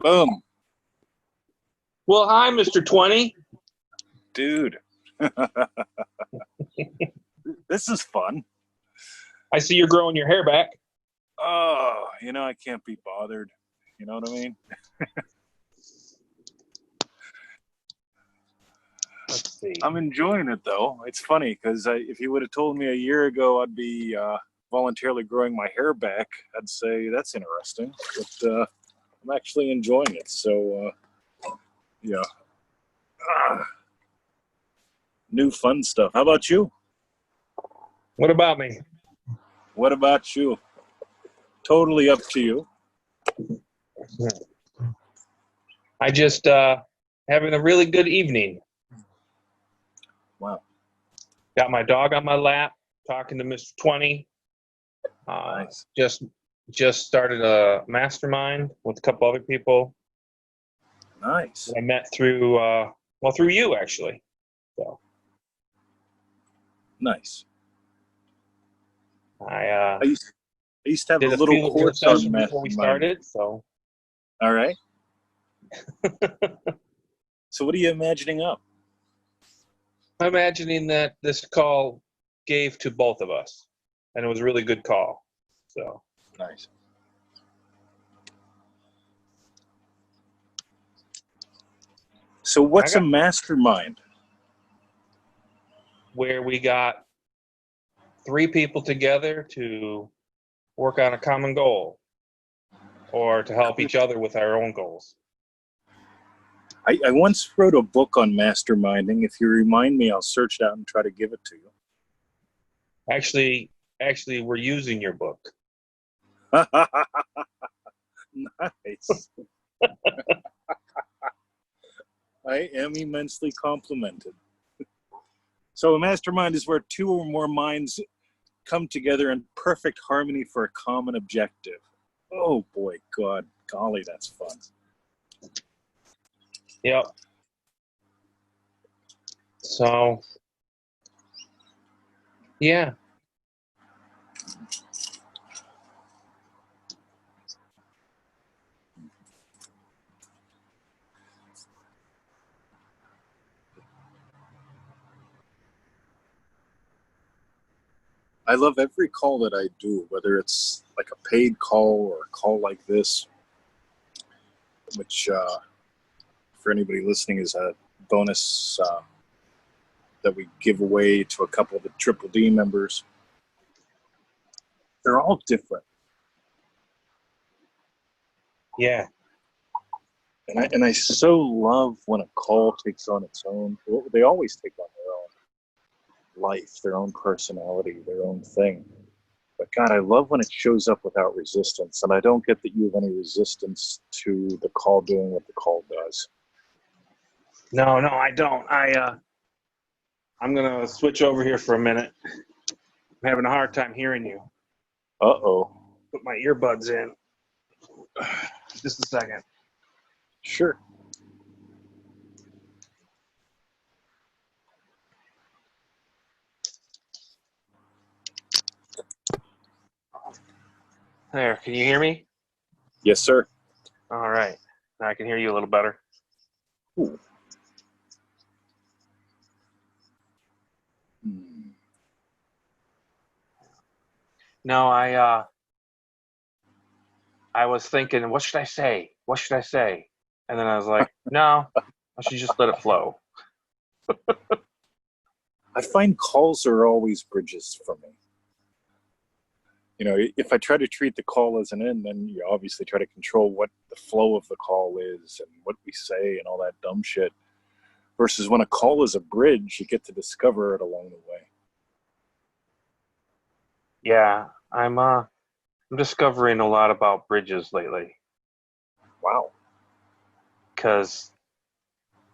Boom. Well, hi, Mr. 20. Dude. This is fun. I see you're growing your hair back. Oh, I can't be bothered. You know what I mean? Let's see. I'm enjoying it, though. It's funny because if you would have told me a year ago I'd be voluntarily growing my hair back, I'd say that's interesting. But I'm actually enjoying it. So, yeah. New fun stuff. How about you? What about me? What about you? Totally up to you. I just having a really good evening. Wow. Got my dog on my lap, talking to Mr. 20. Nice. Just started a mastermind with a couple other people. Nice. That I met through through you actually. So nice. I used to have a did little course on session before we started. So all right. So what are you imagining up? I'm imagining that this call gave to both of us, and it was a really good call. So nice. So what's a mastermind? Where we got 3 people together to work on a common goal or to help each other with our own goals. I once wrote a book on masterminding. If you remind me, I'll search it out and try to give it to you. Actually, we're using your book. Nice. I am immensely complimented. So a mastermind is where 2 or more minds come together in perfect harmony for a common objective. Oh boy, golly, that's fun. Yep. So, yeah. I love every call that I do, whether it's like a paid call or a call like this, which for anybody listening is a bonus that we give away to a couple of the Triple D members. They're all different. Yeah. And I so love when a call takes on its own. They always take on their own life, their own personality, their own thing. But God, I love when it shows up without resistance. And I don't get that you have any resistance to the call doing what the call does. No, I don't. I'm gonna switch over here for a minute. I'm having a hard time hearing you. Uh-oh. Put my earbuds in. Just a second. Sure. There, can you hear me? Yes, sir. All right. Now I can hear you a little better. Ooh. No, I was thinking, what should I say? What should I say? And then I was like, no, I should just let it flow. I find calls are always bridges for me. If I try to treat the call as an end, then you obviously try to control what the flow of the call is and what we say and all that dumb shit. Versus when a call is a bridge, you get to discover it along the way. Yeah, I'm discovering a lot about bridges lately. Wow. Because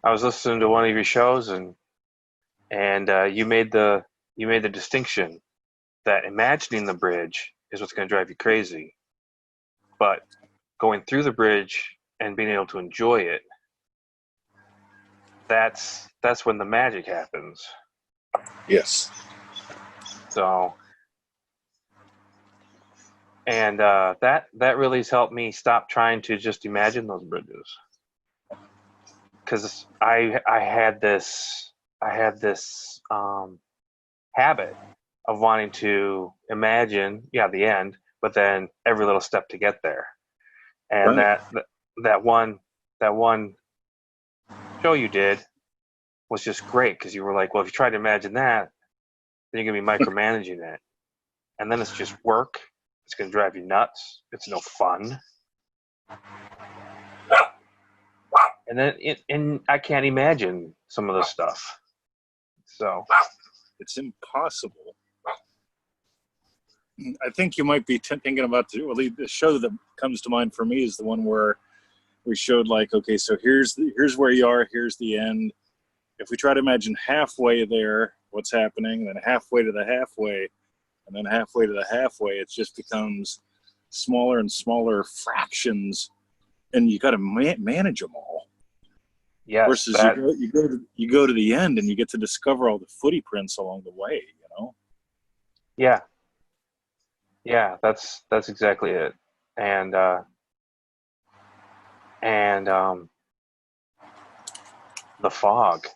I was listening to one of your shows and you made the distinction that imagining the bridge is what's going to drive you crazy, but going through the bridge and being able to enjoy it, that's when the magic happens. Yes. So, And that really has helped me stop trying to just imagine those bridges. Because I had this habit of wanting to imagine, the end, but then every little step to get there. And Right. that one show you did was just great because you were like, well, if you try to imagine that, then you're gonna be micromanaging it, and then it's just work. It's gonna drive you nuts. It's no fun. And then and I can't imagine some of this stuff. So It's impossible. I think you might be thinking about the show that comes to mind for me is the one where we showed like, okay, so here's where you are, here's the end. If we try to imagine halfway there, what's happening, then halfway to the halfway, and then halfway to the halfway, it just becomes smaller and smaller fractions, and you got to manage them all. yes, Versus that you go to the end and you get to discover all the footy prints along the way. yeah, that's exactly it. And the fog,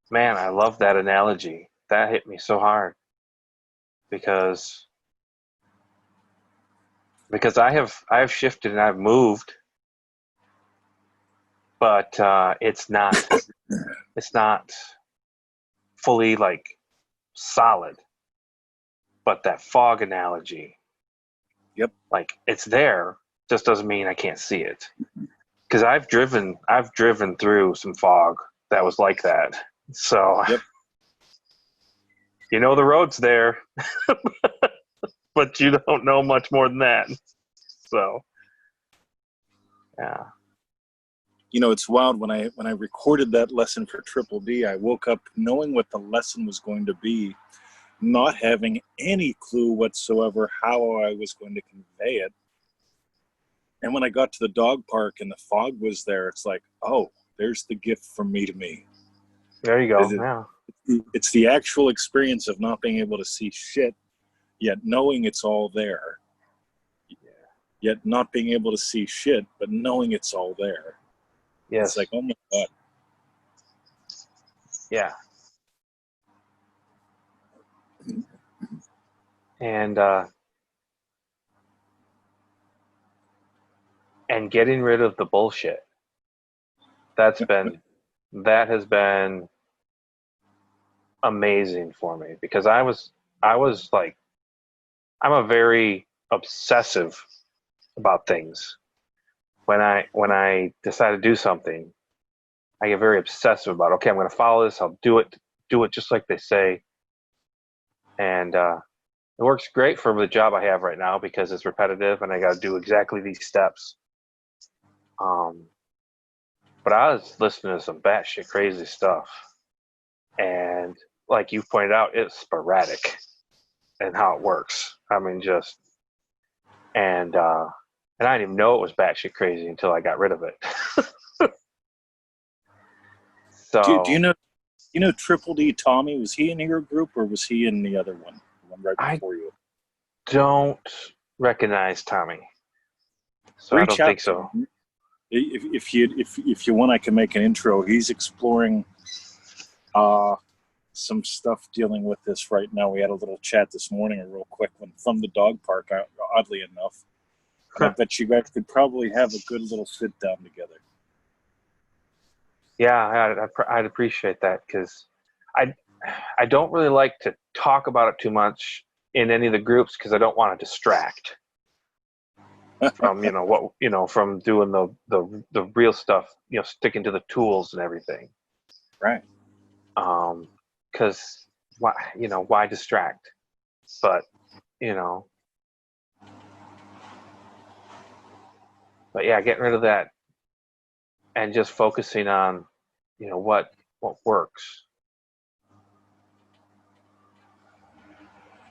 man, I love that analogy. That hit me so hard because I have shifted and I've moved, but it's not fully like solid. But that fog analogy, Yep. like it's there, just doesn't mean I can't see it. Because I've driven through some fog that was like that. So Yep. you know the road's there, but you don't know much more than that. So yeah. It's wild. When I recorded that lesson for Triple D, I woke up knowing what the lesson was going to be, not having any clue whatsoever how I was going to convey it. And when I got to the dog park and the fog was there, it's like, oh, there's the gift from me to me. There you go. Yeah. It's the actual experience of not being able to see shit, yet knowing it's all there. Yet not being able to see shit, but knowing it's all there. Yes. It's like, oh my God. Yeah. And getting rid of the bullshit. That has been amazing for me because I was like, I'm a very obsessive about things. When I decide to do something, I get very obsessive about, okay, I'm going to follow this. I'll do it just like they say. And it works great for the job I have right now because it's repetitive and I got to do exactly these steps. But I was listening to some batshit crazy stuff. And like you pointed out, it's sporadic in how it works. I mean, and I didn't even know it was batshit crazy until I got rid of it. So Do you know Triple D Tommy? Was he in your group or was he in the other one? The one right before you? don't recognize Tommy. So I don't think so. If you want, I can make an intro. He's exploring some stuff dealing with this right now. We had a little chat this morning, a real quick one from the dog park, oddly enough. And I bet you guys could probably have a good little sit down together. Yeah, I'd appreciate that because I don't really like to talk about it too much in any of the groups because I don't want to distract from from doing the real stuff, sticking to the tools and everything. Right. Because why distract? But but yeah, getting rid of that and just focusing on what works.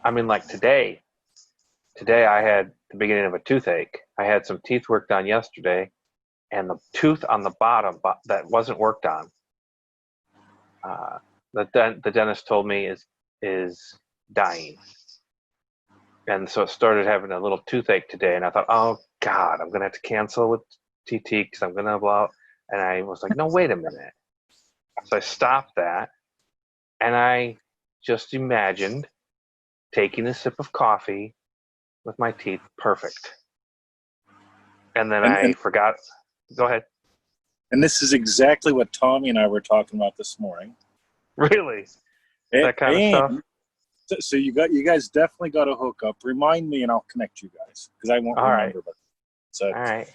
I mean, like today I had the beginning of a toothache. I had some teeth worked on yesterday, and the tooth on the bottom that wasn't worked on, the dentist told me is dying. And so it started having a little toothache today, and I thought, oh God, I'm gonna have to cancel with TT because I'm gonna blow. And I was like, no, wait a minute. So I stopped that, and I just imagined taking a sip of coffee with my teeth perfect. And then And, I and forgot. Go ahead. and this is exactly what Tommy and I were talking about this morning. Really? And, That kind of stuff? so you guys definitely got to hook up. Remind me, and I'll connect you guys because I won't All right. remember. But so, All right.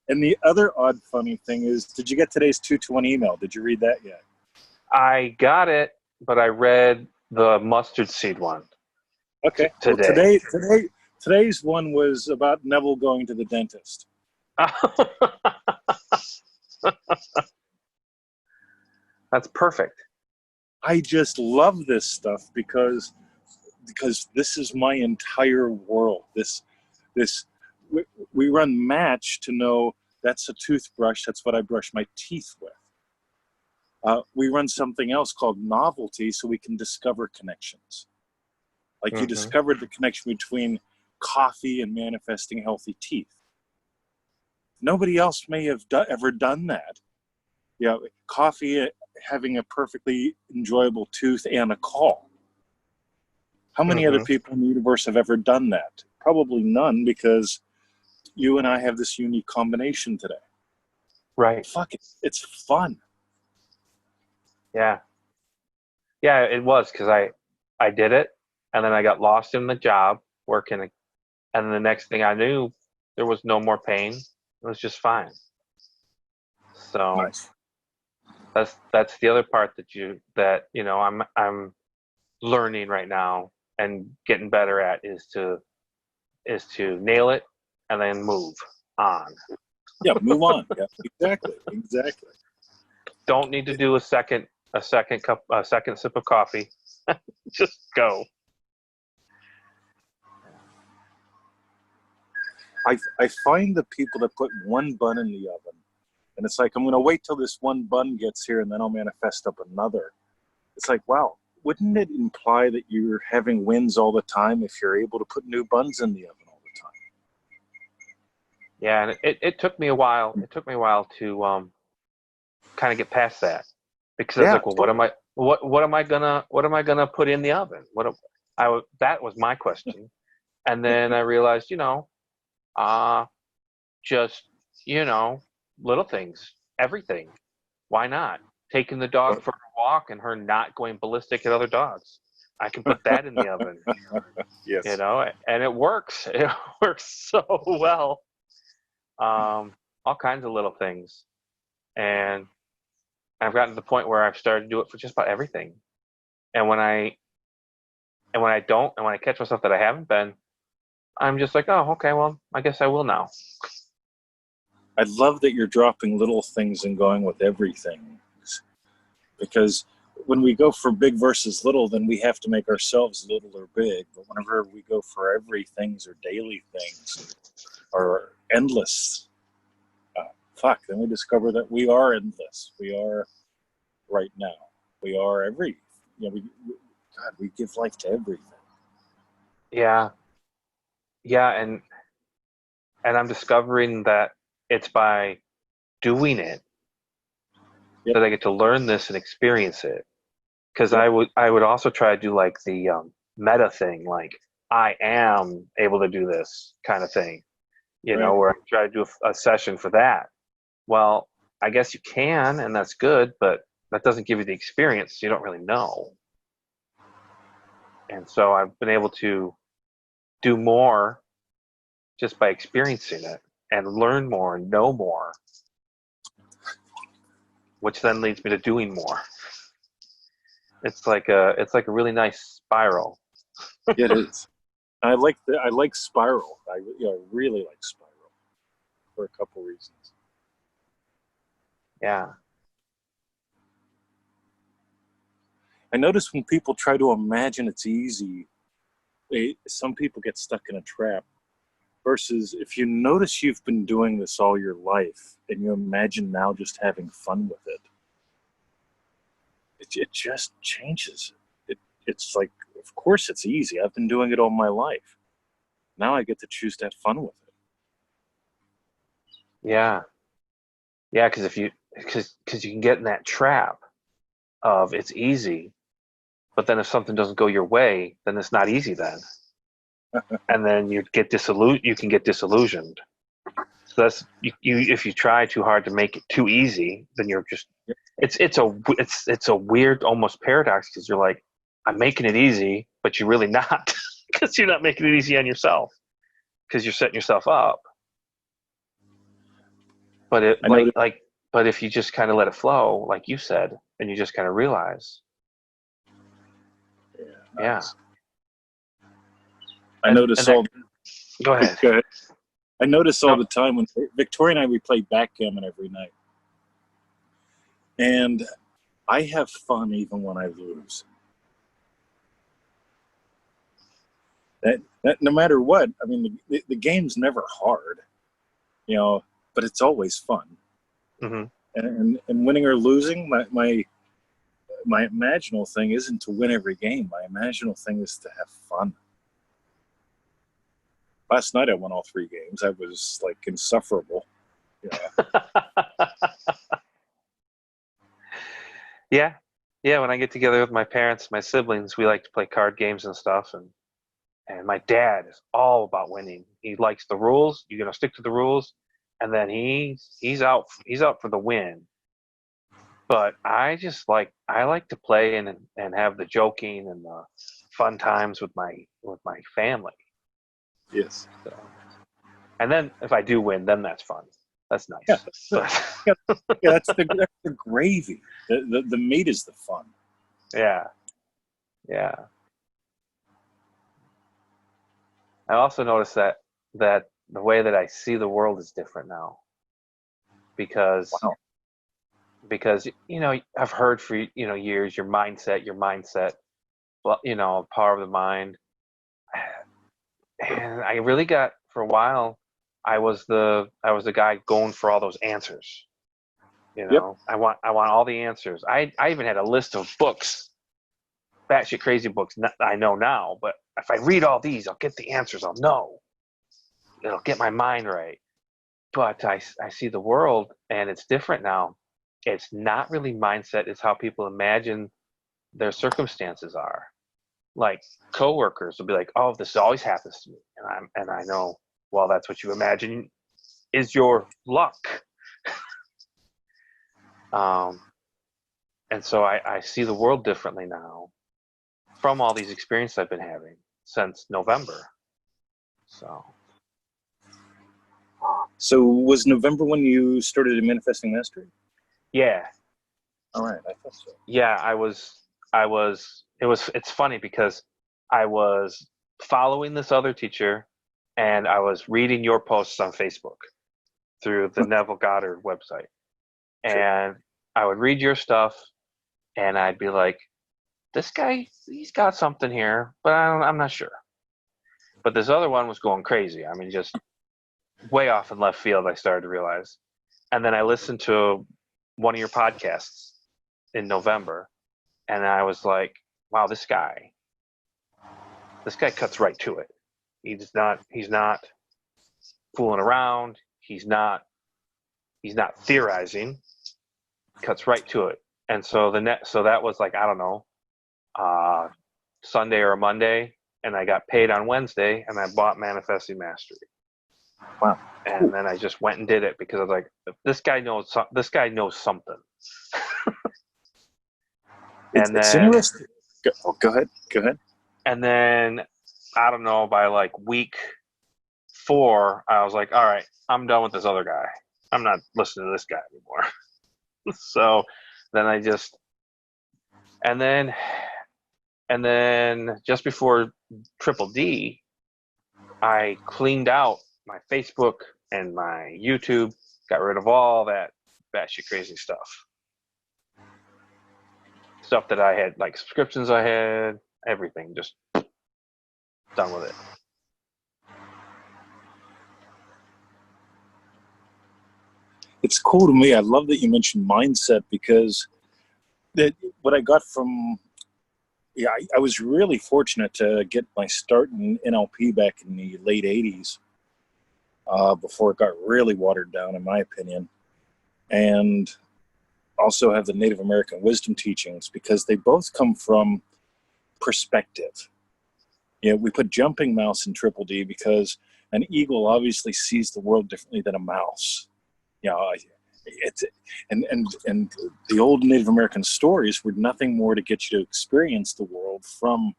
and the other odd, funny thing is, did you get today's 2-to-1 email? Did you read that yet? I got it, but I read the mustard seed one Okay. today. Well, today's one was about Neville going to the dentist. That's perfect. I just love this stuff because this is my entire world. This we run Match to know that's a toothbrush. That's what I brush my teeth with. We run something else called Novelty, so we can discover connections. Like you discovered the connection between coffee and manifesting healthy teeth. Nobody else may have ever done that. Yeah, coffee having a perfectly enjoyable tooth and a call. How many other people in the universe have ever done that? Probably none, because you and I have this unique combination today. Right. Fuck it. It's fun. Yeah. Yeah, it was because I did it, and then I got lost in the job working, and then the next thing I knew, there was no more pain. It was just fine. So Nice. that's the other part that I'm learning right now and getting better at is to nail it and then move on. Yeah, move on. Yeah, exactly. Don't need to do a second sip of coffee. Just go. I find the people that put one bun in the oven, and it's like, I'm going to wait till this one bun gets here, and then I'll manifest up another. It's like, wow, wouldn't it imply that you're having wins all the time if you're able to put new buns in the oven all the time? Yeah, and it took me a while. It took me a while to kind of get past that because I was like, well, what am I gonna put in the oven? That was my question, and then I realized, just little things, everything. Why not? Taking the dog for a walk and her not going ballistic at other dogs. I can put that in the oven. Yes. And it works. It works so well. All kinds of little things. And I've gotten to the point where I've started to do it for just about everything. And when I catch myself that I haven't been, I'm just like, oh, okay, well, I guess I will now. I love that you're dropping little things and going with everything. Because when we go for big versus little, then we have to make ourselves little or big. But whenever we go for everythings or daily things or endless, then we discover that we are endless. We are right now. We are every. We give life to everything. Yeah. Yeah, and I'm discovering that it's by doing it that I get to learn this and experience it. Because I would also try to do like the meta thing, like I am able to do this kind of thing, where I try to do a session for that. Well, I guess you can, and that's good, but that doesn't give you the experience. So you don't really know. And so I've been able to do more just by experiencing it and learn more and know more, which then leads me to doing more. It's like a really nice spiral. It is. I like Spiral. I really like Spiral for a couple reasons. Yeah. I notice when people try to imagine it's easy, some people get stuck in a trap. Versus if you notice you've been doing this all your life and you imagine now just having fun with it, it just changes. It's like, of course it's easy. I've been doing it all my life. Now I get to choose to have fun with it. Yeah. Yeah, because you can get in that trap of it's easy, but then if something doesn't go your way, then it's not easy then. And then you can get disillusioned. So that's you if you try too hard to make it too easy, then you're just it's a weird almost paradox, because you're like, I'm making it easy, but you're really not, because you're not making it easy on yourself, because you're setting yourself up. But I know. but if you just kind of let it flow, like you said, and you just kind of realize, Yeah. yeah. Nice. I notice all. Go ahead. Go ahead. I notice all No. the time when Victoria and I, we play backgammon every night, and I have fun even when I lose. That no matter what, I mean, the game's never hard, but it's always fun. Mm-hmm. And winning or losing, my imaginal thing isn't to win every game. My imaginal thing is to have fun. Last night I won all 3 games. I was like insufferable. Yeah. Yeah, when I get together with my parents, my siblings, we like to play card games and stuff, and my dad is all about winning. He likes the rules. You're gonna stick to the rules, and then he's out for the win. But I like to play and have the joking and the fun times with my family. Yes. So, and then if I do win, then that's fun. That's nice. Yeah, But, that's the gravy. The meat is the fun. yeah. Yeah. I also noticed that the way that I see the world is different now, because Wow. I've heard for years your mindset, well, power of the mind, and I really got, for a while, I was the guy going for all those answers. Yep. I want all the answers. I even had a list of books, batshit crazy books I know now, but if I read all these, I'll get the answers. I'll know. It'll get my mind right. But I see the world, and it's different now. It's not really mindset. It's how people imagine their circumstances are. Like, coworkers will be like, "Oh, this always happens to me," and I know, well, that's what you imagine is your luck. And so I see the world differently now from all these experiences I've been having since November. So was November when you started Manifesting Mastery? Yeah. All right, I thought so. Yeah, it's funny because I was following this other teacher, and I was reading your posts on Facebook through the Neville Goddard website. And I would read your stuff, and I'd be like, this guy, he's got something here, but I'm not sure. But this other one was going crazy. I mean, just way off in left field, I started to realize. And then I listened to one of your podcasts in November, and I was like, wow, this guy cuts right to it. He's not fooling around. He's not theorizing. Cuts right to it. And so that was like, I don't know, Sunday or a Monday, and I got paid on Wednesday, and I bought Manifesting Mastery. Wow. And then I just went and did it, because I was like, this guy knows something. It's interesting. Go ahead. And then, I don't know, by like week 4, I was like, all right, I'm done with this other guy. I'm not listening to this guy anymore. So then and then just before Triple D, I cleaned out my Facebook and my YouTube, got rid of all that batshit crazy stuff that I had, like subscriptions I had, everything, just done with it. It's cool to me. I love that you mentioned mindset, because what I got from yeah, I was really fortunate to get my start in NLP back in the late 80s, before it got really watered down, in my opinion. And also have the Native American wisdom teachings, because they both come from perspective. You know, we put jumping mouse in triple D because an eagle obviously sees the world differently than a mouse. You know, it's and the old Native American stories were nothing more to get you to experience the world from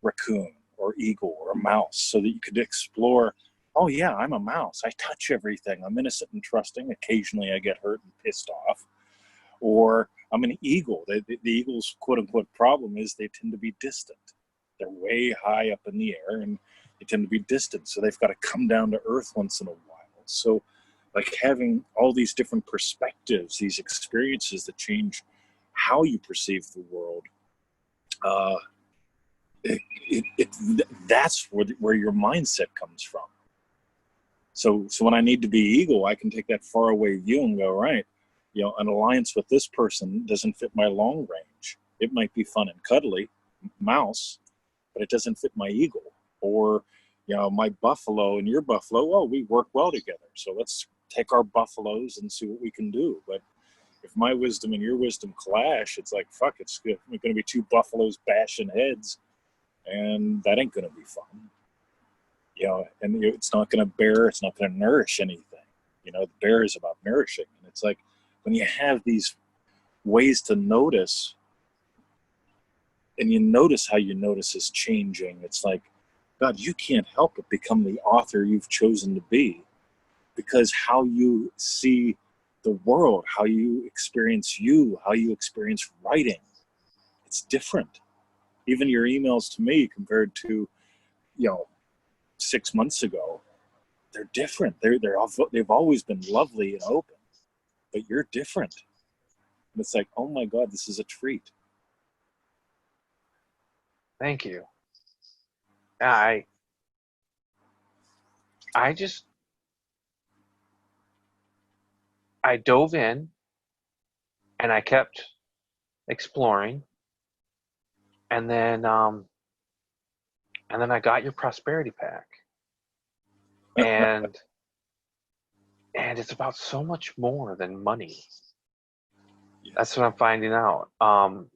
raccoon or eagle or a mouse, so that you could explore. Oh yeah, I'm a mouse. I touch everything. I'm innocent and trusting. Occasionally, I get hurt and pissed off. Or I'm an eagle. The eagle's quote unquote problem is they tend to be distant. They're way high up in the air and they tend to be distant. So they've got to come down to earth once in a while. So, like, having all these different perspectives, these experiences that change how you perceive the world, that's where your mindset comes from. So when I need to be eagle, I can take that faraway view and go, right, you know, an alliance with this person doesn't fit my long range. It might be fun and cuddly, mouse, but it doesn't fit my eagle. Or, you know, my buffalo and your buffalo, oh, we work well together. So let's take our buffaloes and see what we can do. But if my wisdom and your wisdom clash, it's like, fuck, it's going to be two buffaloes bashing heads, and that ain't going to be fun. You know, and it's not going to nourish anything. You know, the bear is about nourishing. And it's like, when you have these ways to notice, and you notice how your notice is changing, it's like, God, you can't help but become the author you've chosen to be, because how you see the world, how you experience writing, it's different. Even your emails to me compared to, you know, 6 months ago, they're different. They've always been lovely and open, but you're different. And it's like, oh my God, this is a treat. Thank you. I dove in and I kept exploring, and then I got your prosperity pack, and it's about so much more than money. Yes. That's what I'm finding out.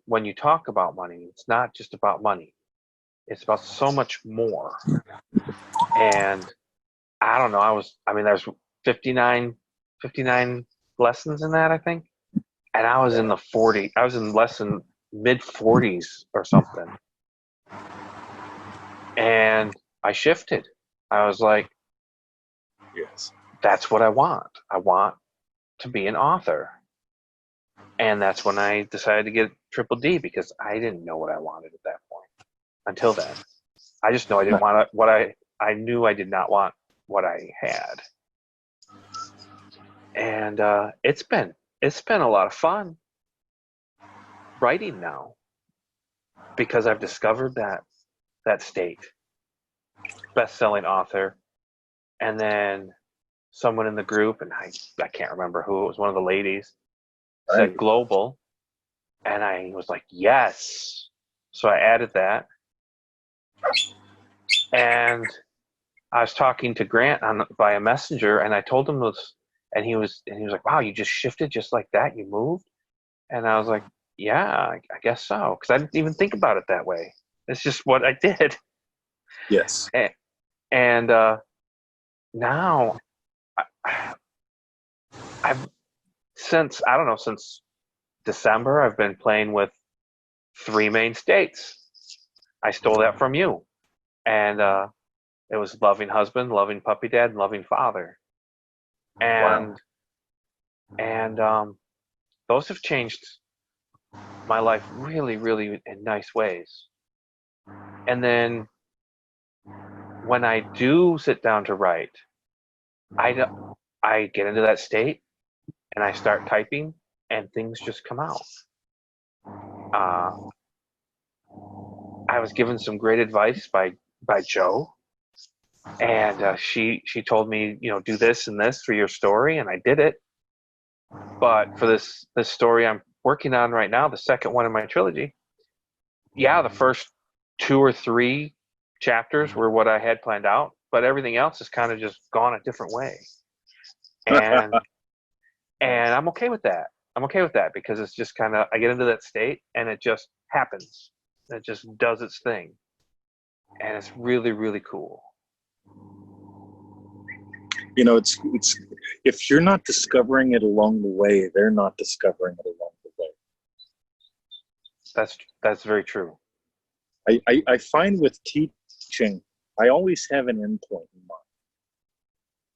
When you talk about money, it's not just about money. It's about so much more. And I don't know. There's 59 lessons in that, I think. And I was in the 40. I was in lesson mid 40s or something. And I shifted. I was like, Yes. that's what I want. I want to be an author. And that's when I decided to get triple D, because I didn't know what I wanted at that point. Until then, I just know I didn't want I knew I did not want what I had. And it's been a lot of fun writing now, because I've discovered that state, best-selling author, and then someone in the group, and I can't remember who, it was one of the ladies, said global, and I was like, yes. So I added that, and I was talking to Grant via Messenger, and I told him this, and he was like, wow, you just shifted just like that, you moved? And I was like, yeah, I guess so, because I didn't even think about it that way. It's just what I did. Yes. And now I've since December, I've been playing with 3 main states. I stole that from you, and it was loving husband, loving puppy dad, and loving father, and those have changed my life really, really in nice ways. And then when I do sit down to write, I get into that state and I start typing, and things just come out. I was given some great advice by Joe, and she told me, do this and this for your story, and I did it. But for this story I'm working on right now, the second one in my trilogy, yeah, the first 2 or 3 chapters were what I had planned out, but everything else has kind of just gone a different way. And Nice. I'm okay with that. I'm okay with that because it's just kind of I get into that state and it just happens. It just does its thing, and it's really really cool. It's if you're not discovering it along the way, they're not discovering it along the way. That's very true. I find with teaching, I always have an endpoint in mind.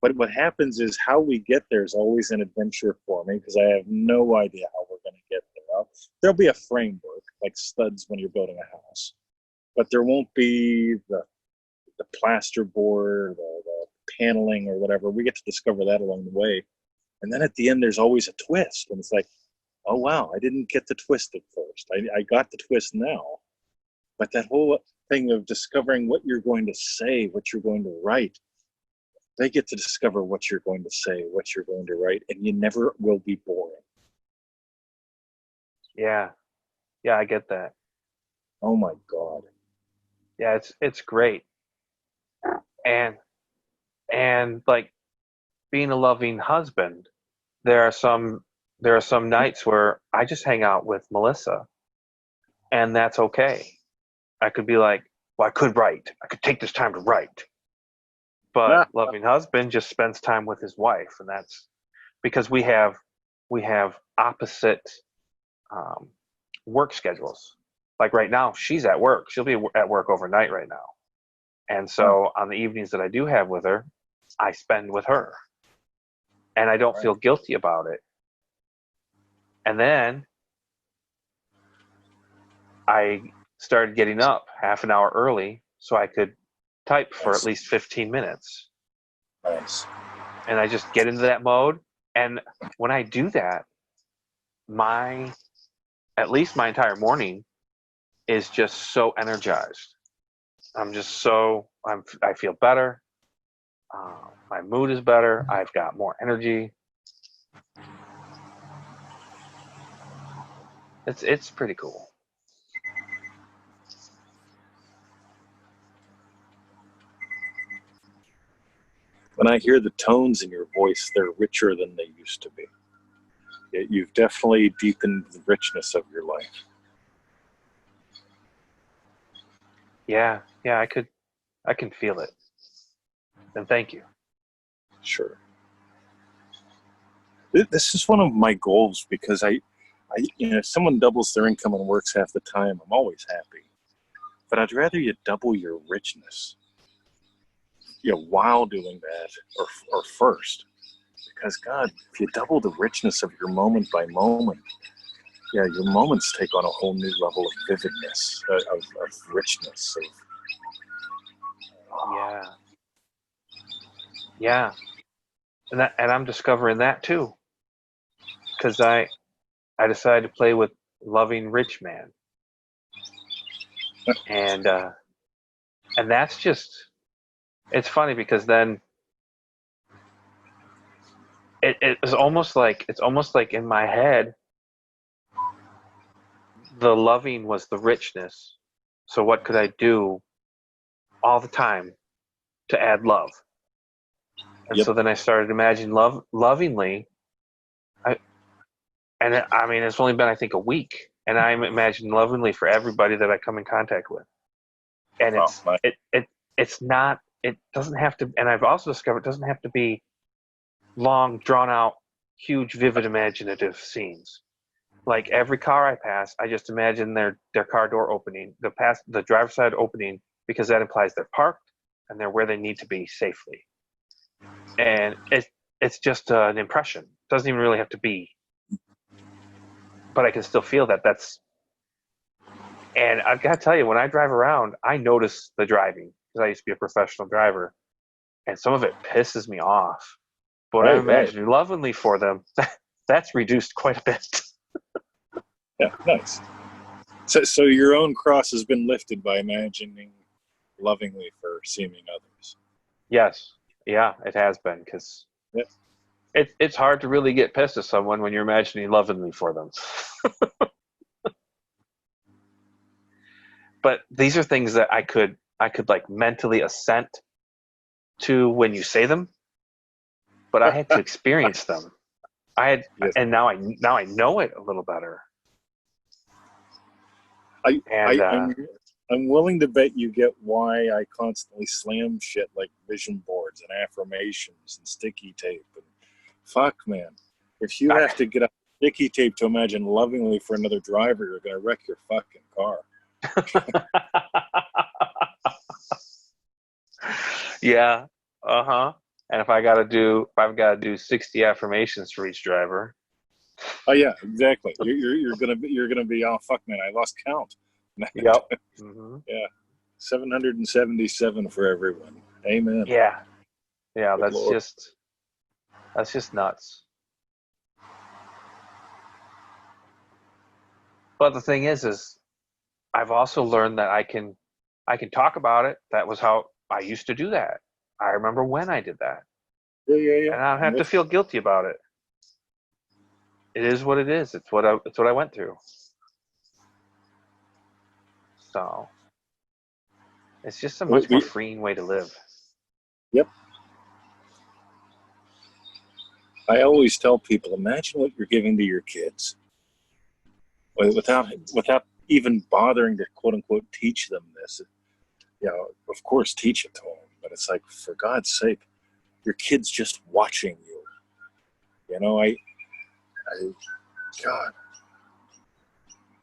But what happens is how we get there is always an adventure for me because I have no idea how we're going to get there. There'll be a framework like studs when you're building a house, but there won't be the plasterboard, the paneling or whatever. We get to discover that along the way. And then at the end, there's always a twist. And it's like, oh, wow, I didn't get the twist at first. I got the twist now. But that whole thing of discovering what you're going to say, what you're going to write, they get to discover what you're going to say, what you're going to write, and you never will be boring. Yeah, yeah, I get that. Oh my God. Yeah, it's great. And like being a loving husband, there are some nights where I just hang out with Melissa, and that's okay. I could be like, well, I could write. I could take this time to write. But Ah, loving husband just spends time with his wife, and that's because we have opposite um, work schedules. Like right now, she's at work. She'll be at work overnight right now, and ah, so on the evenings that I do have with her, I spend with her, and I don't right. feel guilty about it. And then I started getting up half an hour early so I could type for at Nice. least 15 minutes. Nice. And I just get into that mode. And when I do that, my at least my entire morning is just so energized. I feel better. My mood is better. I've got more energy. It's pretty cool. When I hear the tones in your voice, they're richer than they used to be. You've definitely deepened the richness of your life. Yeah, yeah, I can feel it. And thank you. Sure. This is one of my goals because if someone doubles their income and works half the time, I'm always happy. But I'd rather you double your richness, while doing that, or first, because God, if you double the richness of your moment by moment, your moments take on a whole new level of vividness, of richness, Yeah. Yeah. And I'm discovering that too. Because I decided to play with Loving Rich Man. And that's just it's funny because then it's almost like in my head the loving was the richness. So what could I do all the time to add love? And yep, so then I started imagining love lovingly. I mean it's only been I think a week, and I'm imagining lovingly for everybody that I come in contact with. And wow, it's not it doesn't have to, and I've also discovered it doesn't have to be long drawn out huge vivid imaginative scenes. Like every car I pass, I just imagine their car door opening, the driver's side opening, because that implies they're parked and they're where they need to be safely. And it's just an impression. It doesn't even really have to be, but I can still feel that's. And I've got to tell you, when I drive around, I notice the driving because I used to be a professional driver, and some of it pisses me off. But when I'm right, imagining lovingly for them, that's reduced quite a bit. yeah, nice. So your own cross has been lifted by imagining lovingly for seeming others. Yes, yeah, it has been because Yeah. it's hard to really get pissed at someone when you're imagining lovingly for them. but these are things that I could like mentally assent to when you say them, but I had to experience them. Yes. And now I know it a little better. I, And I, I'm willing to bet you get why I constantly slam shit like vision boards and affirmations and sticky tape. And fuck, man, if you have to get a sticky tape to imagine lovingly for another driver, you're gonna wreck your fucking car. yeah, uh-huh. And if I've got to do 60 affirmations for each driver. Oh yeah, exactly. You're gonna be, oh fuck, man, I lost count. Yep. Mm-hmm. Yeah, 777 for everyone. Amen. Yeah. Yeah, Good Lord. that's just nuts. But the thing is I've also learned that I can talk about it. That was how I used to do that. I remember when I did that. Yeah. And I don't I'm have to with feel guilty about it. It is what it is. It's what I went through. So it's just a much more freeing way to live. Yep. I always tell people, imagine what you're giving to your kids without even bothering to quote unquote teach them this. You know, of course, teach it to them, but it's like, for God's sake, your kid's just watching you. You know, God,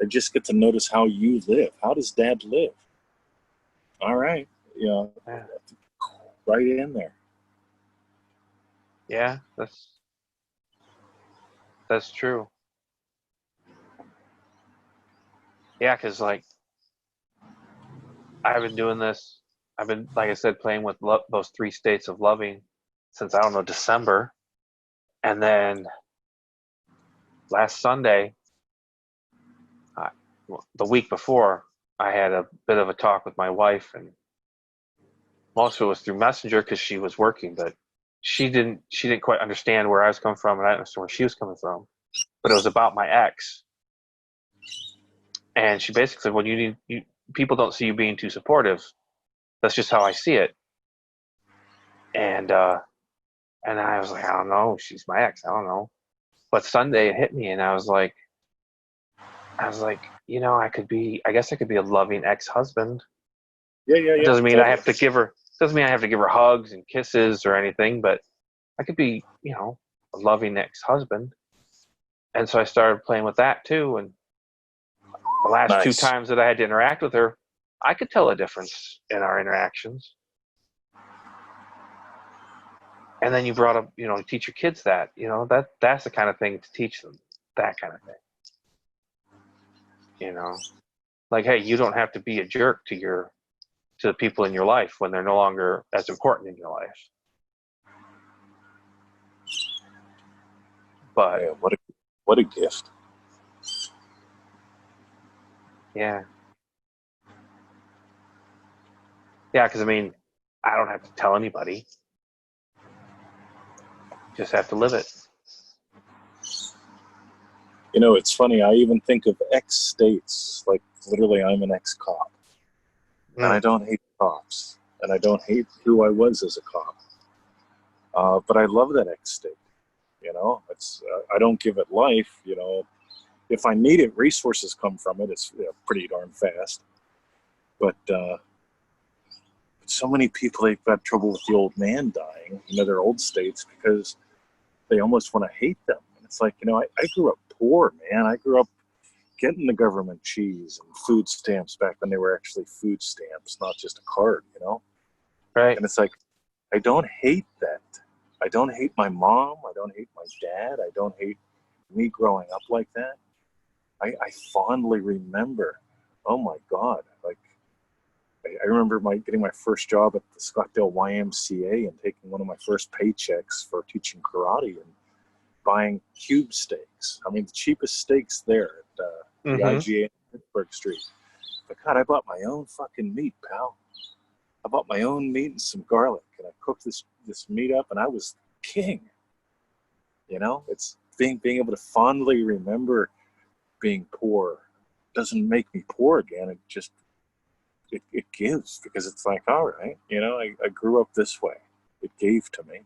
I just get to notice how you live. How does Dad live? All right, you know, Yeah. right in there. Yeah, that's true. Yeah, because like I've been doing this. I've been, like I said, playing with those 3 states of loving since, I don't know, December. And then last Sunday, the week before, I had a bit of a talk with my wife, and most of it was through Messenger because she was working, but she didn't quite understand where I was coming from, and I didn't understand where she was coming from. But it was about my ex, and she basically said, "Well, people don't see you being too supportive. That's just how I see it." And I was like, I don't know. She's my ex. I don't know. But Sunday it hit me, and I was like, I guess I could be a loving ex-husband. Yeah. It doesn't mean I Totally. have to give her, doesn't mean I have to give her hugs and kisses or anything, but I could be, a loving ex-husband. And so I started playing with that too. And the last 2 Nice. times that I had to interact with her, I could tell a difference in our interactions. And then you brought up, teach your kids that, that's the kind of thing to teach them, that kind of thing. Like, hey, you don't have to be a jerk to the people in your life when they're no longer as important in your life. But Man, what a gift. yeah, because I mean, I don't have to tell anybody. Just have to live it. You know, it's funny. I even think of ex-states. Like, literally, I'm an ex-cop. And I don't hate cops. And I don't hate who I was as a cop. But I love that ex-state. It's I don't give it life. If I need it, resources come from it. It's pretty darn fast. But so many people, they've got trouble with the old man dying, their old states, because they almost want to hate them. And it's like, I grew up poor, man. I grew up getting the government cheese and food stamps back when they were actually food stamps, not just a card, Right. And it's like, I don't hate that. I don't hate my mom. I don't hate my dad. I don't hate me growing up like that. I fondly remember, oh my God, like, I remember getting my first job at the Scottsdale YMCA and taking one of my first paychecks for teaching karate and buying cube steaks. I mean, the cheapest steaks there at the IGA in Pittsburgh Street. But God, I bought my own fucking meat, pal. I bought my own meat and some garlic, and I cooked this meat up, and I was king. It's being able to fondly remember being poor doesn't make me poor again. It just it gives, because it's like, all right, I grew up this way. It gave to me,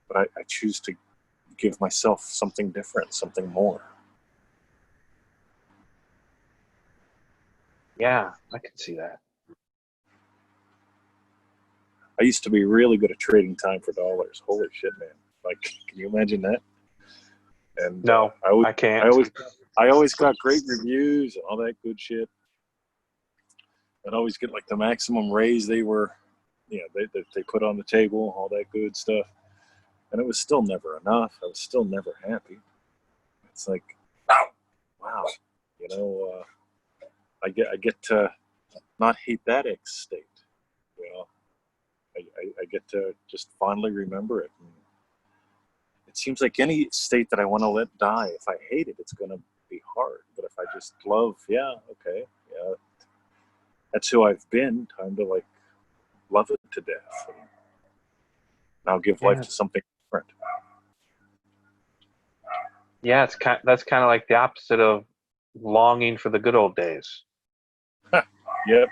but I choose to give myself something different, something more. Yeah, I can see that. I used to be really good at trading time for dollars. Holy shit, man! Like, can you imagine that? And No, I always, I can't. I always, I always got great reviews and all that good shit. I'd always get like the maximum raise they put on the table, all that good stuff. And it was still never enough. I was still never happy. It's like, wow, I get to not hate that ex state. You know, I get to just fondly remember it. And it seems like any state that I want to let die, if I hate it, it's going to be hard. But if I just love, yeah, okay, yeah, that's who I've been. Time to like love it to death. And now give life Yeah, to something different. yeah. That's kind of like the opposite of longing for the good old days. Yep.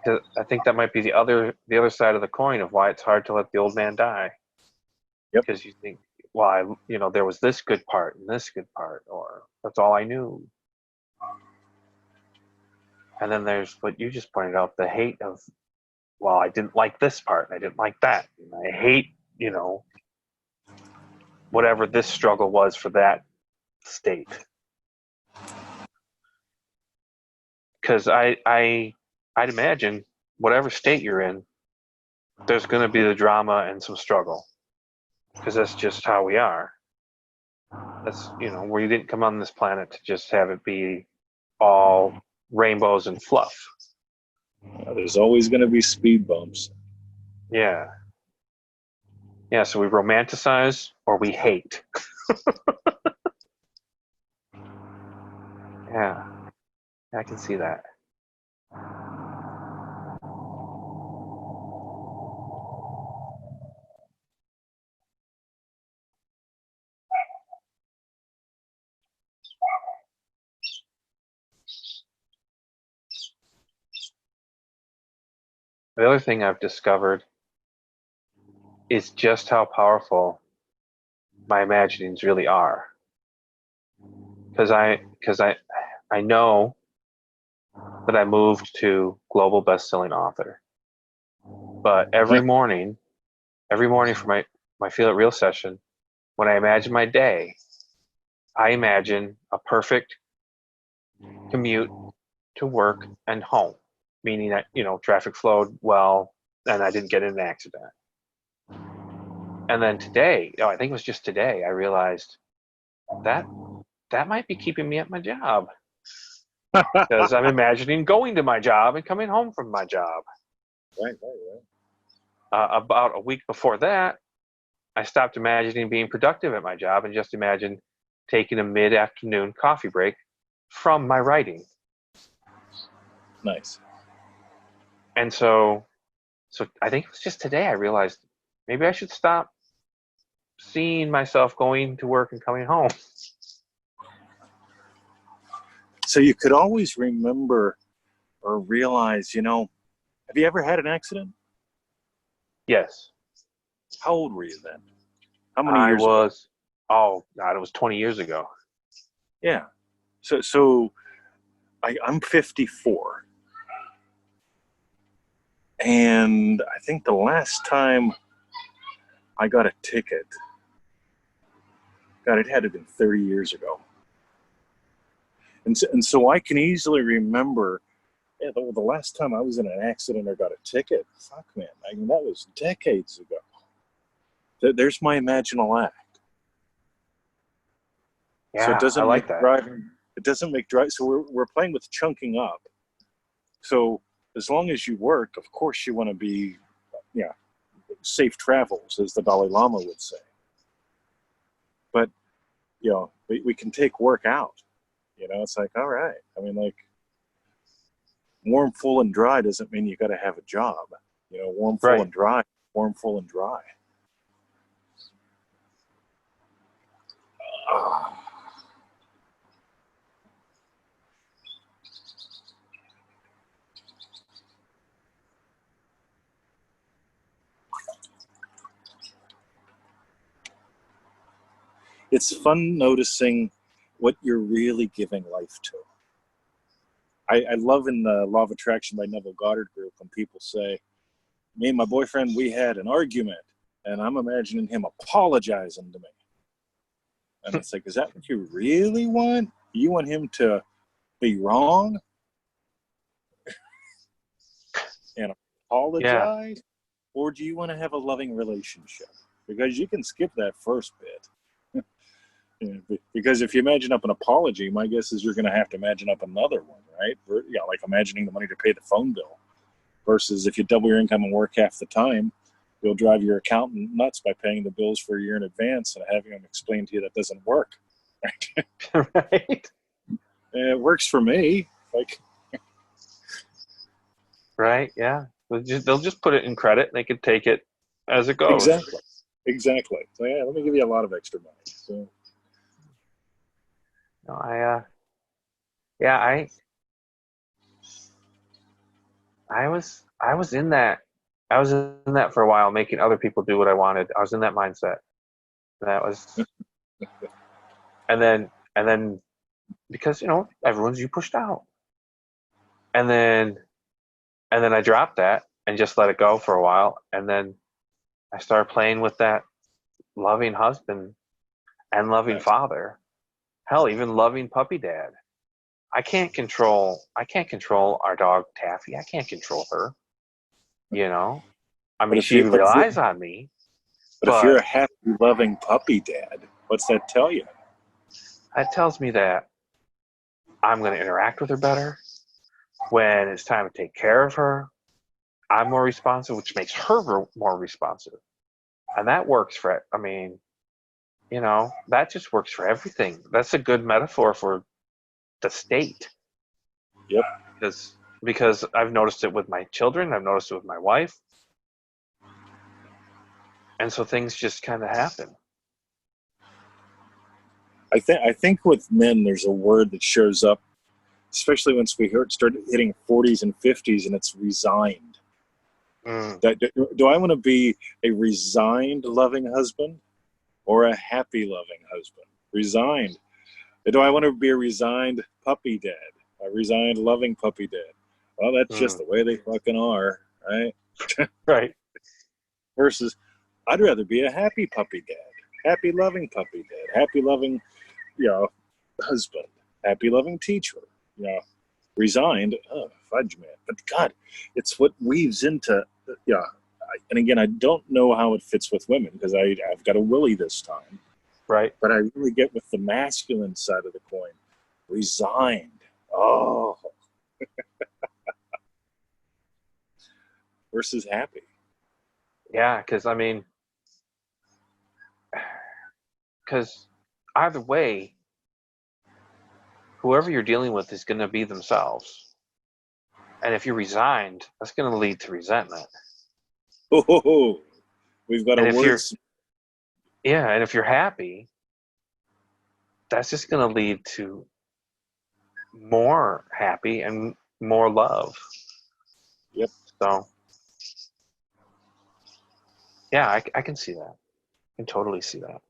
'Cause I think that might be the other side of the coin of why it's hard to let the old man die. Yep. Because you think, well, there was this good part and this good part, or that's all I knew. And then there's what you just pointed out, the hate of, well, I didn't like this part, and I didn't like that. And I hate, whatever this struggle was for that state. Because I'd imagine whatever state you're in, there's going to be the drama and some struggle. Because that's just how we are. That's, where you didn't come on this planet to just have it be all rainbows and fluff. There's always going to be speed bumps. Yeah. Yeah, so we romanticize or we hate. Yeah, I can see that. The other thing I've discovered is just how powerful my imaginings really are. Because I know that I moved to global best-selling author. But every morning for my Feel It Real session, when I imagine my day, I imagine a perfect commute to work and home, meaning that, traffic flowed well and I didn't get in an accident. And then today, I think it was just today, I realized that that might be keeping me at my job because I'm imagining going to my job and coming home from my job. Right. About a week before that, I stopped imagining being productive at my job and just imagined taking a mid-afternoon coffee break from my writing. Nice. And so I think it was just today I realized maybe I should stop seeing myself going to work and coming home. So you could always remember or realize, have you ever had an accident? Yes. How old were you then? How many I years ago? was, oh God, it was 20 years ago. Yeah. So I'm 54. And I think the last time I got a ticket, God, it had to have been 30 years ago. And so I can easily remember, yeah, the last time I was in an accident or got a ticket, fuck, man, I mean, that was decades ago. There's my imaginal act. So it Yeah, I doesn't like make that. driving, so we're playing with chunking up. So as long as you work, of course you want to be, yeah, safe travels, as the Dalai Lama would say. But, we can take work out. It's like, all right. I mean, like, warm, full, and dry doesn't mean you got to have a job. Warm, full, Right. and dry. Warm, full, and dry. it's fun noticing what you're really giving life to. I love in the Law of Attraction by Neville Goddard group when people say, me and my boyfriend, we had an argument, and I'm imagining him apologizing to me. And it's like, is that what you really want? You want him to be wrong and apologize? Yeah. Or do you want to have a loving relationship? Because you can skip that first bit. Yeah, because if you imagine up an apology, my guess is you're going to have to imagine up another one, right? Yeah, like imagining the money to pay the phone bill. Versus if you double your income and work half the time, you'll drive your accountant nuts by paying the bills for a year in advance and having them explain to you that doesn't work. Right. It works for me. Like, Right. Yeah. They'll just put it in credit. They could take it as it goes. exactly. So yeah, let me give you a lot of extra money. So No, yeah, I was in that. I was in that for a while, making other people do what I wanted. I was in that mindset. That was, and then, because everyone's you pushed out, and then I dropped that and just let it go for a while, and then I started playing with that loving husband and loving nice. father. Hell, even loving puppy dad. I can't control our dog Taffy. I can't control her. I But mean, if she you relies on me, but if you're but a happy, loving puppy dad, what's that tell you? that tells me that I'm going to interact with her better. When it's time to take care of her, I'm more responsive, which makes her more responsive. And that works for, I mean, that just works for everything. That's a good metaphor for the state. Yep. Because I've noticed it with my children, I've noticed it with my wife. And so things just kind of happen. I think with men, there's a word that shows up, especially once we start hitting 40s and 50s, and it's resigned. Mm. Do I want to be a resigned, loving husband or a happy, loving husband? Resigned. Do I want to be a resigned puppy dad? A resigned, loving puppy dad? Well, that's just the way they fucking are, right? Right. Versus, I'd rather be a happy puppy dad, happy, loving puppy dad, happy, loving, husband, happy, loving teacher, resigned, fudge man. But God, it's what weaves into, and again, I don't know how it fits with women because I've got a Willie this time. Right. But I really get with the masculine side of the coin. Resigned. Oh. Versus happy. Yeah, because either way, whoever you're dealing with is going to be themselves. And if you're resigned, that's going to lead to resentment. Oh, we've got And a if word. and if you're happy, that's just going to lead to more happy and more love. Yep. So, yeah, I can see that. I can totally see that.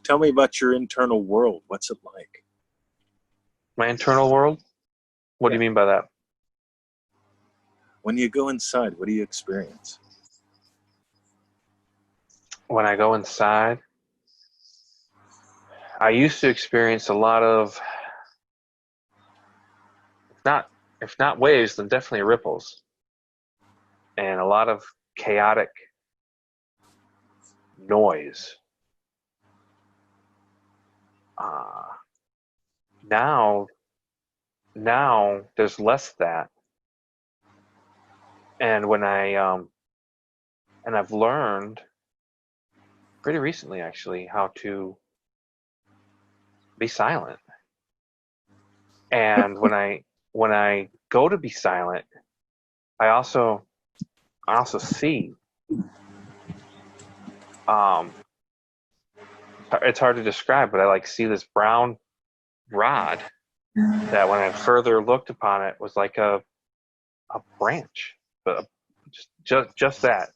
Tell me about your internal world. What's it like? My internal world? What do you mean by that? When you go inside, what do you experience? When I go inside, I used to experience a lot of, if not waves, then definitely ripples, and a lot of chaotic noise. Now there's less of that, and I've learned pretty recently actually how to be silent. And when I go to be silent, I also see. It's hard to describe, but I see this brown rod that when I further looked upon it was like a branch, but just that.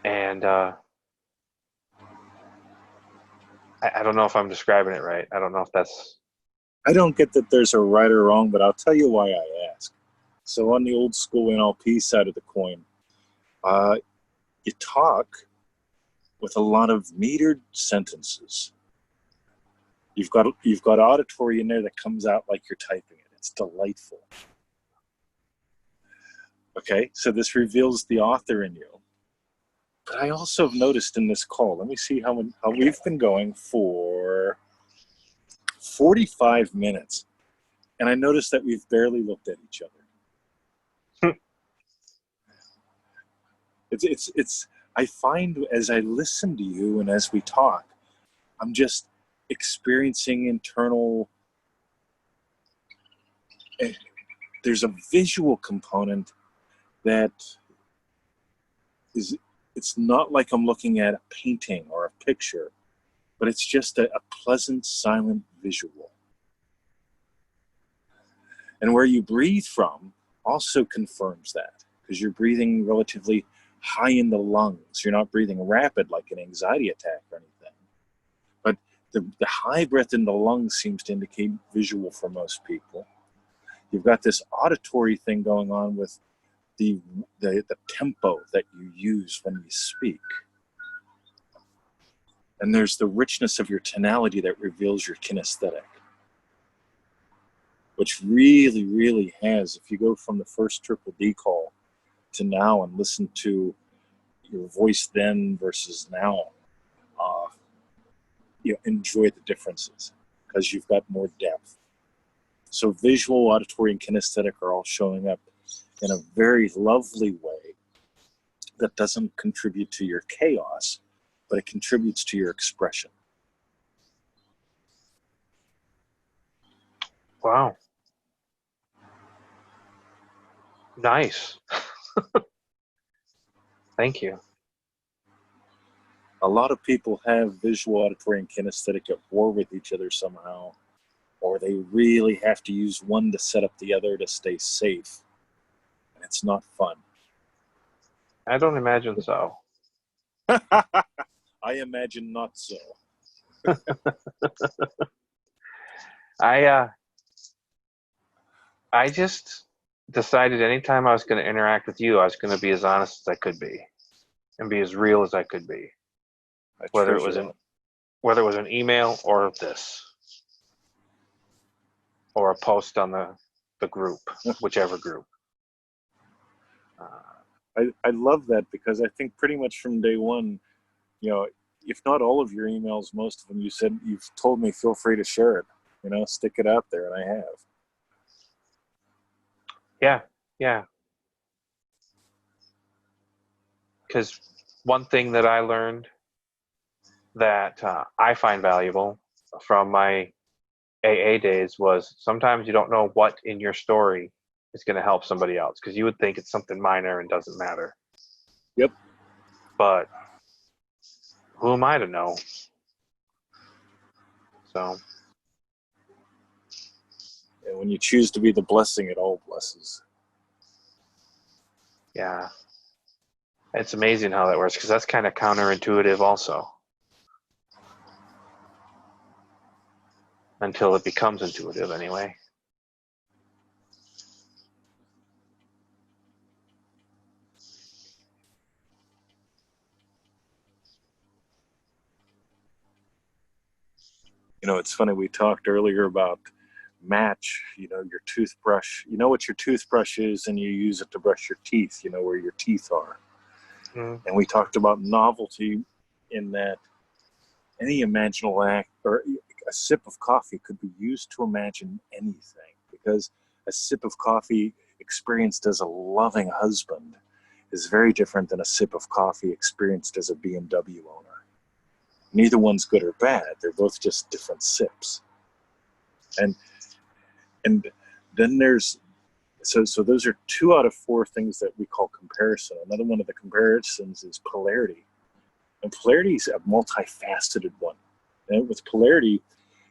And I don't know if I'm describing it right. I don't know if that's. I don't get that there's a right or wrong, but I'll tell you why I ask. So on the old school NLP side of the coin, you talk with a lot of metered sentences. You've got auditory in there that comes out like you're typing it. It's delightful. Okay, so this reveals the author in you. But I also have noticed in this call, let me see how we've been going for 45 minutes. And I noticed that we've barely looked at each other. It's I find as I listen to you and as we talk, I'm just experiencing internal, there's a visual component that is, it's not like I'm looking at a painting or a picture, but it's just a pleasant, silent visual. And where you breathe from also confirms that, because you're breathing relatively high in the lungs. You're not breathing rapid like an anxiety attack or anything. But the high breath in the lungs seems to indicate visual for most people. You've got this auditory thing going on with the tempo that you use when you speak. And there's the richness of your tonality that reveals your kinesthetic, which really, really has, if you go from the first Triple D call to now and listen to your voice then versus now, you enjoy the differences because you've got more depth. So visual, auditory, and kinesthetic are all showing up in a very lovely way that doesn't contribute to your chaos, but it contributes to your expression. Wow. Nice. Thank you. A lot of people have visual, auditory, and kinesthetic at war with each other somehow, or they really have to use one to set up the other to stay safe. And it's not fun. I don't imagine so. I imagine not so. I just decided anytime I was going to interact with you, I was going to be as honest as I could be and be as real as I could be. Whether it was an email or this or a post on the group, whichever group. I love that, because I think pretty much from day one, you know, if not all of your emails, most of them, you've told me feel free to share it, stick it out there, and I have. Yeah. Because one thing that I learned that I find valuable from my AA days was sometimes you don't know what in your story is going to help somebody else, because you would think it's something minor and doesn't matter. Yep. But who am I to know? So. And when you choose to be the blessing, it all blesses. Yeah. It's amazing how that works, because that's kind of counterintuitive also. Until it becomes intuitive anyway. It's funny, we talked earlier about match, your toothbrush. You know what your toothbrush is, and you use it to brush your teeth, where your teeth are. And we talked about novelty in that any imaginable act or a sip of coffee could be used to imagine anything, because a sip of coffee experienced as a loving husband is very different than a sip of coffee experienced as a BMW owner. Neither one's good or bad. They're both just different sips. And then there's, so those are 2 out of 4 things that we call comparison. Another one of the comparisons is polarity. And polarity is a multifaceted one. And with polarity,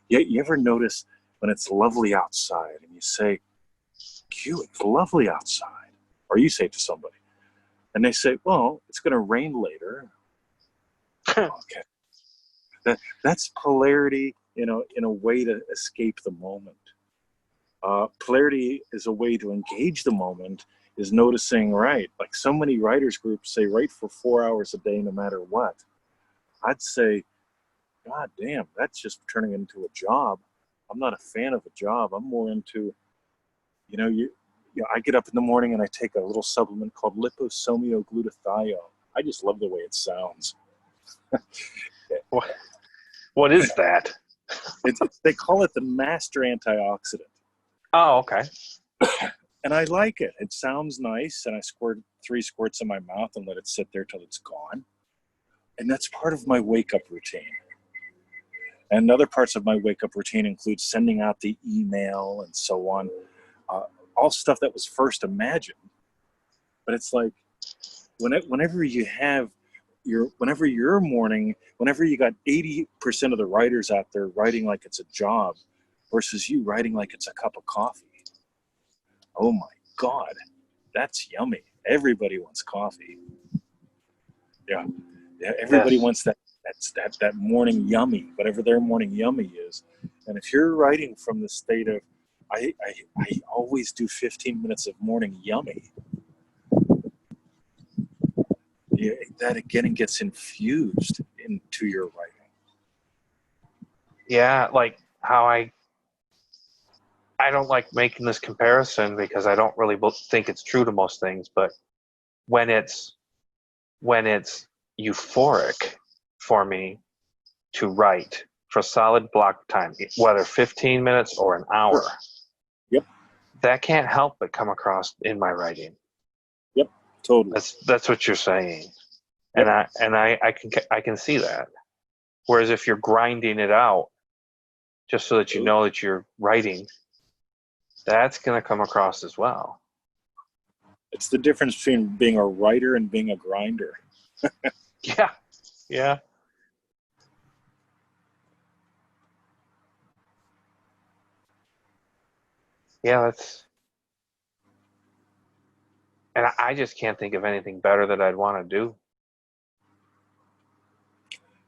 you ever notice when it's lovely outside and you say, Q, it's lovely outside, or you say to somebody, and they say, well, it's going to rain later. Okay. That's polarity, in a way to escape the moment. Polarity is a way to engage the moment, is noticing, right? Like so many writers groups say, write for 4 hours a day, no matter what. I'd say, God damn, that's just turning into a job. I'm not a fan of a job. I'm more into, I get up in the morning and I take a little supplement called liposomio glutathione. I just love the way it sounds. What is that? They call it the master antioxidant. Oh, okay. And I like it. It sounds nice. And I squirt 3 squirts in my mouth and let it sit there till it's gone. And that's part of my wake-up routine. And other parts of my wake-up routine include sending out the email and so on. All stuff that was first imagined. But it's like, whenever you have whenever you're morning, whenever you got 80% of the writers out there writing like it's a job versus you writing like it's a cup of coffee. Oh my God, that's yummy. Everybody wants coffee. Yeah, everybody wants that morning yummy, whatever their morning yummy is. And if you're writing from the state of, I always do 15 minutes of morning yummy. Yeah, that again gets infused into your writing. Yeah, like how I don't like making this comparison because I don't really think it's true to most things, but when it's euphoric for me to write for a solid block time, whether 15 minutes or an hour, yep, that can't help but come across in my writing. Yep, totally. That's what you're saying, yep. and I can see that. Whereas if you're grinding it out just so that you know that you're writing, that's going to come across as well. It's the difference between being a writer and being a grinder. Yeah. Yeah, that's, and I just can't think of anything better that I'd want to do.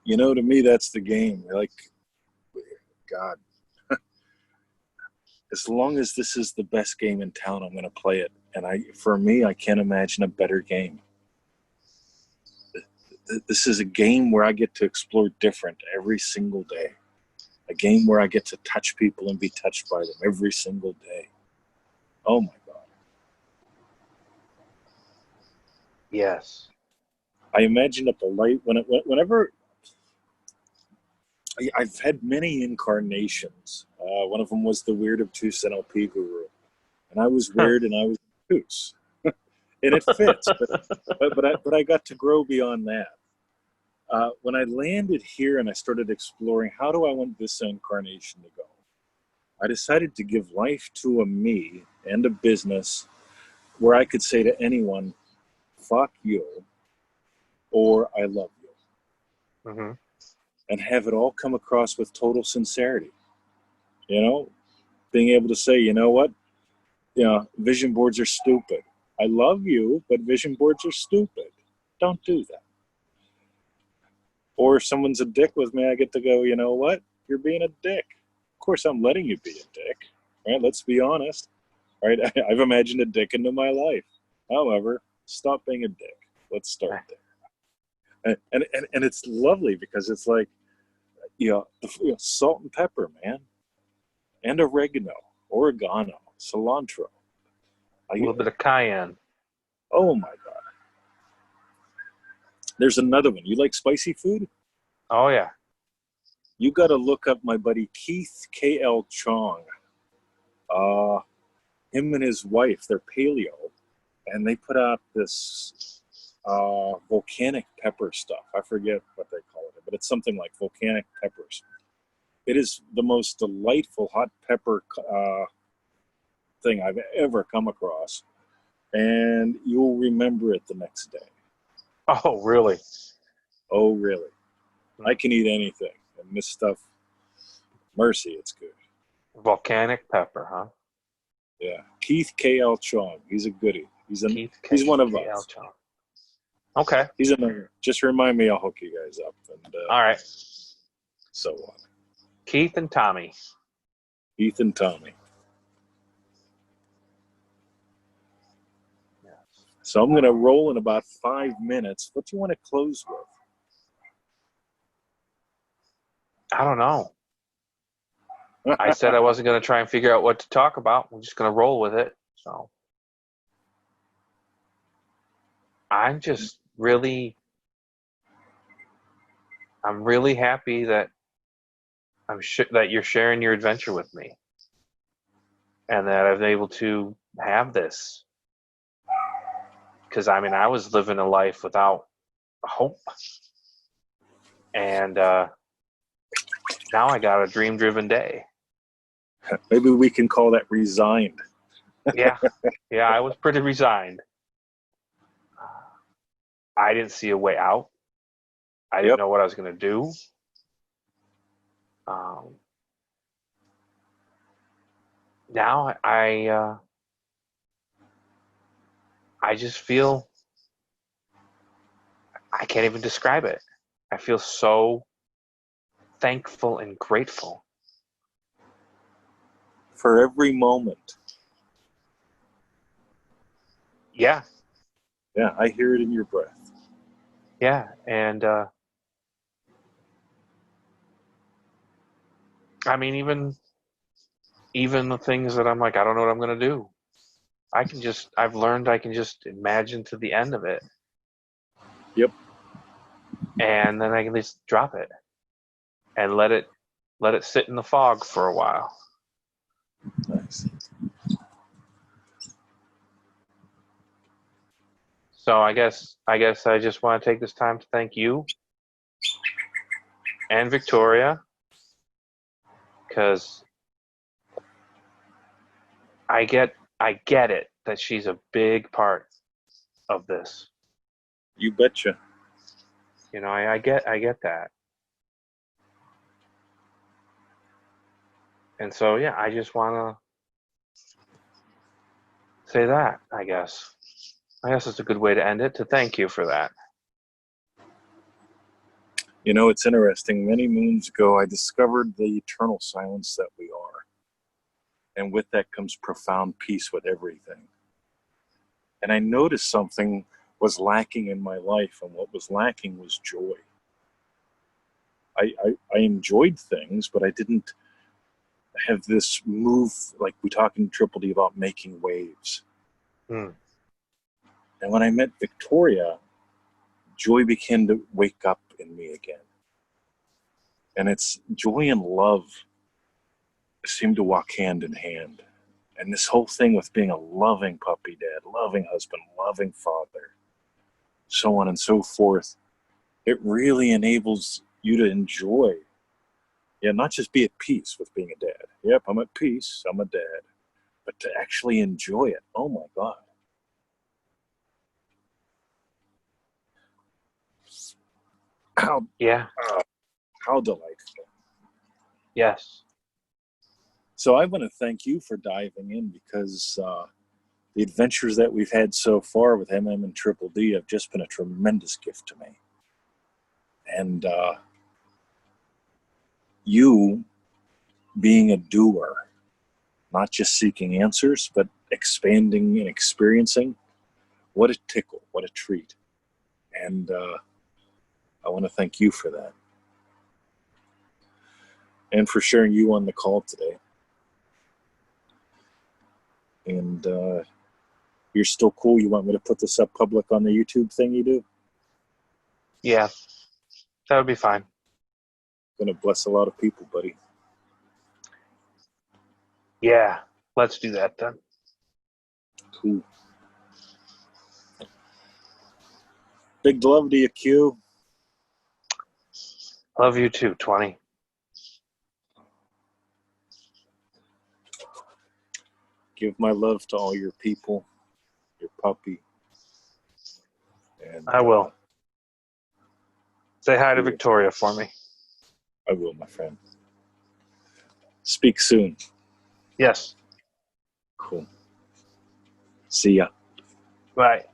To me, that's the game. Like, God, as long as this is the best game in town, I'm going to play it. And for me, I can't imagine a better game. This is a game where I get to explore different every single day. A game where I get to touch people and be touched by them every single day. Oh my God. Yes. I imagine at the light, whenever I've had many incarnations. One of them was the Weird Obtuse NLP guru. And I was weird and I was obtuse. And it fits, but I got to grow beyond that. When I landed here and I started exploring, how do I want this incarnation to go? I decided to give life to a me and a business where I could say to anyone, fuck you, or I love you. Mm-hmm. And have it all come across with total sincerity. Being able to say, you know what? Vision boards are stupid. I love you, but vision boards are stupid. Don't do that. Or if someone's a dick with me, I get to go, you know what? You're being a dick. Of course, I'm letting you be a dick. Right? Let's be honest. Right? I've imagined a dick into my life. However, stop being a dick. Let's start there. And it's lovely because it's like, salt and pepper, man. And oregano, cilantro. A little bit of cayenne. Oh my God. There's another one. You like spicy food? Oh yeah. You got to look up my buddy Keith K.L. Chong. Him and his wife, they're paleo, and they put out this volcanic pepper stuff. I forget what they call it, but it's something like volcanic peppers. It is the most delightful hot pepper thing I've ever come across, and you'll remember it the next day. Oh, really? Oh, really? I can eat anything, And this stuff, mercy, it's good. Volcanic pepper, huh? Yeah. Keith K.L. Chong. He's a goodie. He's Keith one of K.L. us. Chong. Okay. He's another. Just remind me, I'll hook you guys up. And All right. so on. Keith and Tommy. Keith and Tommy. Yes. So I'm going to roll in about 5 minutes. What do you want to close with? I don't know. I said I wasn't going to try and figure out what to talk about. We're just going to roll with it. So I'm just really, I'm really happy that that you're sharing your adventure with me, and that I've been able to have this. Because I mean, I was living a life without hope, and now I got a dream-driven day. Maybe we can call that resigned. Yeah, I was pretty resigned. I didn't see a way out. I didn't know what I was going to do. Now I just feel, I can't even describe it. I feel so thankful and grateful For every moment. Yeah, I hear it in your breath. yeah, and I mean, even the things that I'm like, I don't know what I'm going to do. I've learned I can just imagine to the end of it. Yep. And then I can just drop it and let it sit in the fog for a while. Nice. So I guess I just want to take this time to thank you and Victoria, because I get it that she's a big part of this. You betcha. You know, I get that. And so yeah, I just want to say that, I guess. I guess it's a good way to end it, to thank you for that. You know, it's interesting. Many moons ago, I discovered the eternal silence that we are. And with that comes profound peace with everything. And I noticed something was lacking in my life, and what was lacking was joy. I enjoyed things, but I didn't have this move, like we talk in Triple D about making waves. Mm. And when I met Victoria, joy began to wake up in me again. And it's joy and love seem to walk hand in hand. And this whole thing with being a loving puppy dad, loving husband, loving father, so on and so forth, it really enables you to enjoy. Yeah, not just be at peace with being a dad. Yep, I'm at peace, I'm a dad. But to actually enjoy it, oh my God. How delightful. Yes. So I want to thank you for diving in, because the adventures that we've had so far with MM and Triple D have just been a tremendous gift to me. And you being a doer, not just seeking answers, but expanding and experiencing, what a tickle, what a treat. And I want to thank you for that. And for sharing you on the call today. And you're still cool? You want me to put this up public on the YouTube thing you do? Yeah, that would be fine. Going to bless a lot of people, buddy. Yeah, let's do that then. Cool. Big love to you, Q. Love you too, 20. Give my love to all your people, your puppy. And I will. Say hi to Victoria for me. I will, my friend. Speak soon. Yes. Cool. See ya. Right.